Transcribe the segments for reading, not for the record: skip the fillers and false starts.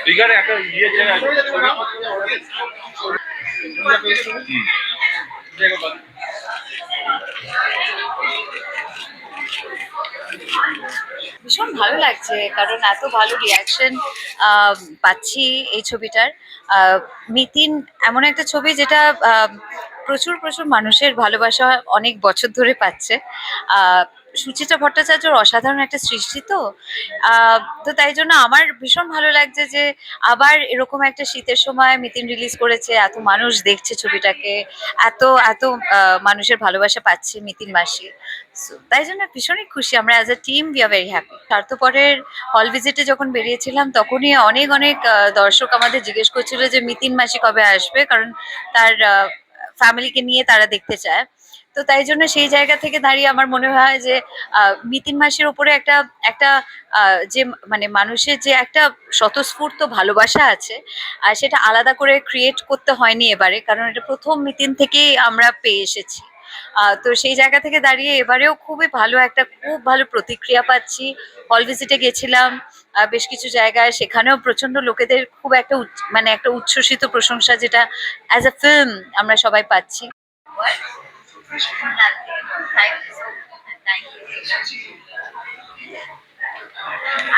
ফিগারে একটা ইয়ে জায়গা ভীষণ ভালো লাগছে, কারণ এত ভালো রিয়াকশন পাচ্ছি এই ছবিটার। মিতিন এমন একটা ছবি যেটা প্রচুর প্রচুর মানুষের ভালোবাসা অনেক বছর ধরে পাচ্ছে। সুচিত্রা ভট্টাচার্যর অসাধারণ একটা সৃষ্টি, তো তাই জন্য আমার ভীষণ ভালো লাগছে যে আবার এরকম একটা শীতের সময় মিতিন রিলিজ করেছে, এত মানুষ দেখছে ছবিটাকে, এত এত মানুষের ভালোবাসা পাচ্ছে মিতিন মাসি। তাই জন্য ভীষণই খুশি আমরা, as a team we are very happy. স্বার্থপরের হল ভিজিটে যখন বেরিয়েছিলাম তখনই অনেক অনেক দর্শক আমাদের জিজ্ঞেস করছিল যে মিতিন মাসি কবে আসবে, কারণ তার ফ্যামিলিকে নিয়ে তারা দেখতে চায়। তো তাই জন্য সেই জায়গা থেকে দাঁড়িয়ে আমার মনে হয় যে মিতিন মাসির ওপরে একটা একটা যে মানে মানুষের যে একটা স্বতঃস্ফূর্ত ভালোবাসা আছে, সেটা আলাদা করে ক্রিয়েট করতে হয়নি এবারে, কারণ এটা প্রথম মিতিন থেকেই আমরা পেয়ে এসেছি। তো সেই জায়গা থেকে দাঁড়িয়ে এবারেও খুব ভালো প্রতিক্রিয়া পাচ্ছি। হল ভিজিটে গেছিলাম বেশ কিছু জায়গায়, সেখানেও প্রচন্ড লোকেদের খুব একটা মানে একটা উচ্ছ্বসিত প্রশংসা, যেটা অ্যাজ এ ফিল্ম আমরা সবাই পাচ্ছি।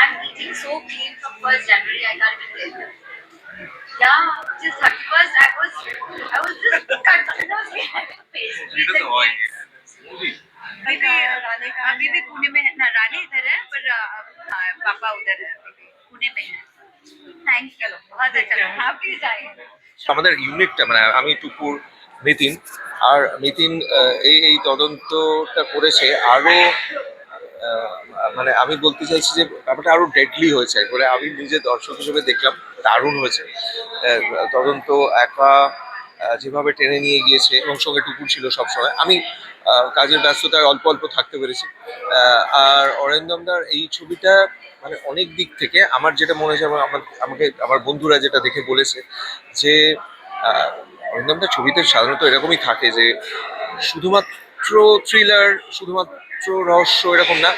I'm eating so clean from 1st January, I can't even tell you. Yeah, till 31st, I was just continuously having pastries and cakes. अभी भी पुणे में है ना, रानी इधर है पर पापा उधर है, अभी पुणे में है। थैंक यू, बहुत अच्छा लगा, आप प्लीज आइए। আমাদের ইউনিটটা মানে আমি টুকুর নিতিন আর নিতিন এই এই তদন্তটা করেছে আরো মানে আমি বলতে চাইছি যে ব্যাপারটা আরো ডেডলি হয়েছে একবারে। আমি নিজে দর্শক হিসেবে দেখলাম দারুণ হয়েছে। তদন্ত একা যেভাবে টেনে নিয়ে গিয়েছে এবং সঙ্গে টুকুর ছিল সবসময়। আমি কাজের ব্যস্ততায় অল্প অল্প থাকতে পেরেছি। আর অরিন্দমদার এই ছবিটা মানে অনেক দিক থেকে আমার যেটা মনে হয়েছে, আমাকে আমার বন্ধুরা যেটা দেখে বলেছে যে অরিন্দমদার ছবিতে সাধারণত এরকমই থাকে যে শুধুমাত্র থ্রিলার, শুধুমাত্র রহস্য এরকম না,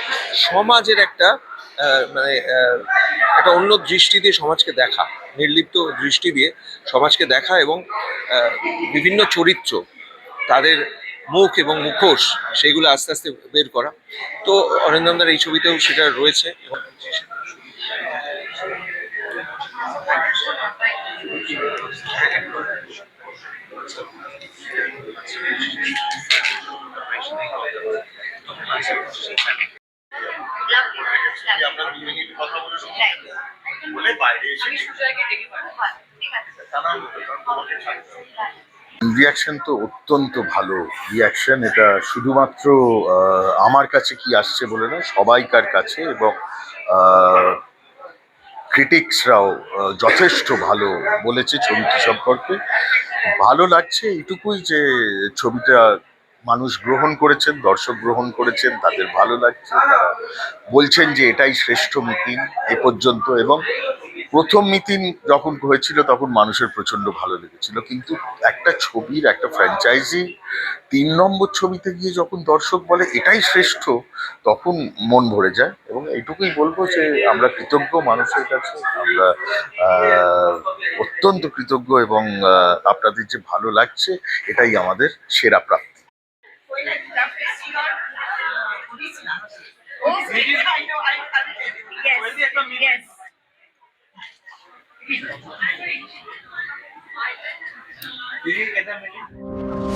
সমাজের একটা মানে একটা অন্য দৃষ্টি দিয়ে সমাজকে দেখা, নির্লিপ্ত দৃষ্টি দিয়ে সমাজকে দেখা এবং বিভিন্ন চরিত্র, তাদের মুখ এবং মুখোশ সেইগুলো আস্তে আস্তে বের করা। তো অরিন্দমদার এই ছবিতেও সেটা রয়েছে। রিয়াকশন তো অত্যন্ত ভালো রিয়াকশন, এটা শুধুমাত্র আমার কাছে কি আসছে বলে না, সবাইকার কাছে। এবং ক্রিটিক্সরাও যথেষ্ট ভালো বলেছে ছবিটি সম্পর্কে। ভালো লাগছে এইটুকুই যে ছবিটা মানুষ গ্রহণ করেছেন, দর্শক গ্রহণ করেছেন, তাদের ভালো লাগছে, তারা বলছেন যে এটাই শ্রেষ্ঠ মিতিন এ পর্যন্ত। এবং প্রথম মিতিন যখন হয়েছিল তখন মানুষের প্রচন্ড ভালো লেগেছিল, কিন্তু একটা ছবির একটা ফ্র্যাঞ্চাইজি 3 নম্বর ছবিতে গিয়ে যখন দর্শক বলে এটাই শ্রেষ্ঠ, তখন মন ভরে যায়। এবং এইটুকুই বলবো যে আমরা কৃতজ্ঞ মানুষের কাছে, আমরা অত্যন্ত কৃতজ্ঞ, এবং আপনাদের যে ভালো লাগছে এটাই আমাদের সেরা প্রাপ্তি। Yes, yes.